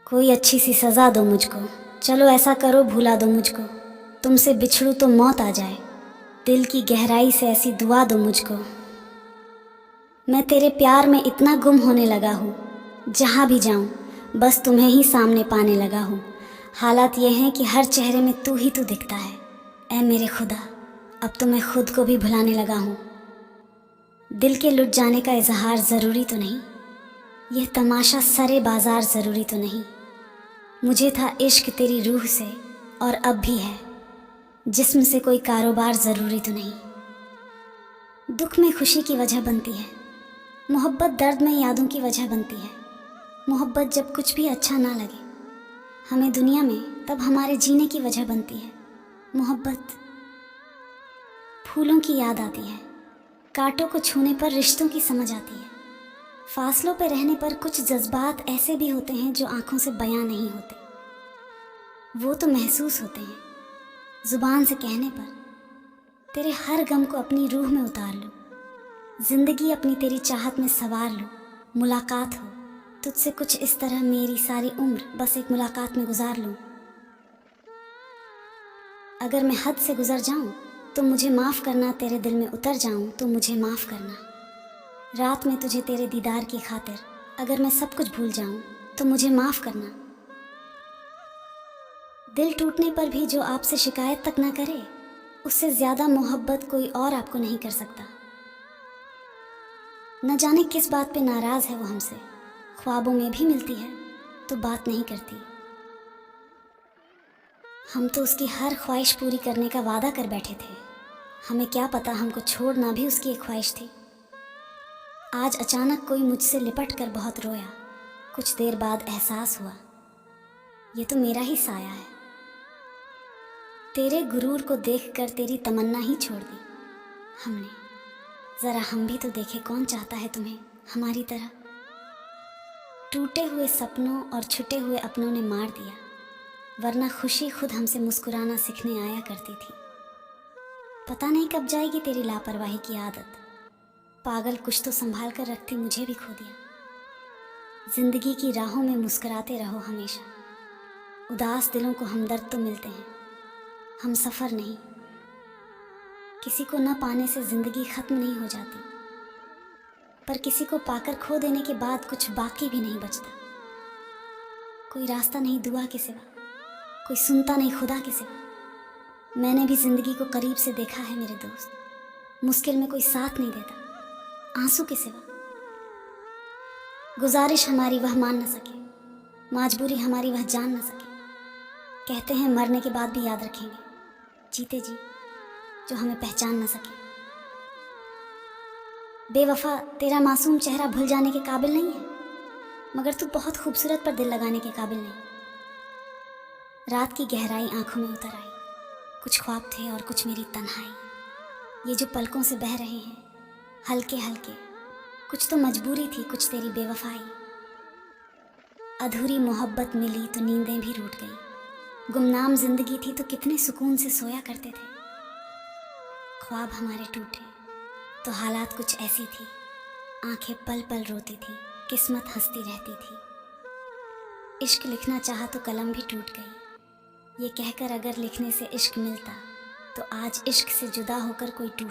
कोई अच्छी सी सज़ा दो मुझको, चलो ऐसा करो भुला दो मुझको। तुमसे बिछड़ूं तो मौत आ जाए, दिल की गहराई से ऐसी दुआ दो मुझको। मैं तेरे प्यार में इतना गुम होने लगा हूँ, जहाँ भी जाऊँ बस तुम्हें ही सामने पाने लगा हूँ। हालात ये हैं कि हर चेहरे में तू ही तू दिखता है। ऐ मेरे खुदा, अब तो मैं खुद को भी भुलाने लगा हूँ। दिल के लुट जाने का इजहार ज़रूरी तो नहीं, यह तमाशा सरे बाजार ज़रूरी तो नहीं। मुझे था इश्क तेरी रूह से और अब भी है, जिस्म से कोई कारोबार ज़रूरी तो नहीं। दुख में खुशी की वजह बनती है, मोहब्बत दर्द में यादों की वजह बनती है। मोहब्बत जब कुछ भी अच्छा ना लगे हमें दुनिया में, तब हमारे जीने की वजह बनती है। मोहब्बत फूलों की याद आती है, कांटों को छूने पर रिश्तों की समझ आती है। फासलों पे रहने पर कुछ जज्बात ऐसे भी होते हैं जो आंखों से बयां नहीं होते, वो तो महसूस होते हैं। जुबान से कहने पर तेरे हर गम को अपनी रूह में उतार लूं, जिंदगी अपनी तेरी चाहत में सवार लूं। मुलाकात हो तुझसे कुछ इस तरह, मेरी सारी उम्र बस एक मुलाकात में गुजार लूं। अगर मैं हद से गुजर जाऊं तो मुझे माफ़ करना, तेरे दिल में उतर जाऊं तो मुझे माफ़ करना। रात में तुझे तेरे दीदार की खातिर अगर मैं सब कुछ भूल जाऊं तो मुझे माफ़ करना। दिल टूटने पर भी जो आपसे शिकायत तक ना करे, उससे ज़्यादा मोहब्बत कोई और आपको नहीं कर सकता। न जाने किस बात पे नाराज़ है वो हमसे, ख्वाबों में भी मिलती है तो बात नहीं करती। हम तो उसकी हर ख्वाहिश पूरी करने का वादा कर बैठे थे, हमें क्या पता हमको छोड़ना भी उसकी एक ख्वाहिश थी। आज अचानक कोई मुझसे लिपट कर बहुत रोया, कुछ देर बाद एहसास हुआ ये तो मेरा ही साया है। तेरे गुरूर को देखकर तेरी तमन्ना ही छोड़ दी हमने, ज़रा हम भी तो देखे कौन चाहता है तुम्हें हमारी तरह। टूटे हुए सपनों और छुटे हुए अपनों ने मार दिया, वरना खुशी खुद हमसे मुस्कुराना सीखने आया करती थी। पता नहीं कब जाएगी तेरी लापरवाही की आदत, पागल कुछ तो संभाल कर रखती मुझे भी खो दिया। जिंदगी की राहों में मुस्कुराते रहो हमेशा, उदास दिलों को हमदर्द तो मिलते हैं, हम सफ़र नहीं। किसी को न पाने से ज़िंदगी ख़त्म नहीं हो जाती, पर किसी को पाकर खो देने के बाद कुछ बाकी भी नहीं बचता। कोई रास्ता नहीं दुआ के सिवा, कोई सुनता नहीं खुदा के सिवा। मैंने भी ज़िंदगी को करीब से देखा है मेरे दोस्त, मुश्किल में कोई साथ नहीं देता आंसू के सिवा। गुजारिश हमारी वह मान न सके, मजबूरी हमारी वह जान न सके। कहते हैं मरने के बाद भी याद रखेंगे, जीते जी जो हमें पहचान न सके। बेवफा तेरा मासूम चेहरा भूल जाने के काबिल नहीं है, मगर तू बहुत खूबसूरत पर दिल लगाने के काबिल नहीं। रात की गहराई आंखों में उतर आई, कुछ ख्वाब थे और कुछ मेरी तन्हाई। ये जो पलकों से बह रहे हैं हल्के हल्के, कुछ तो मजबूरी थी, कुछ तेरी बेवफाई। अधूरी मोहब्बत मिली तो नींदें भी रूठ गई, गुमनाम जिंदगी थी तो कितने सुकून से सोया करते थे। ख्वाब हमारे टूटे तो हालात कुछ ऐसी थी, आंखें पल पल रोती थी, किस्मत हंसती रहती थी। इश्क लिखना चाहा तो कलम भी टूट गई, ये कहकर अगर लिखने से इश्क मिलता तो आज इश्क से जुदा होकर कोई टूट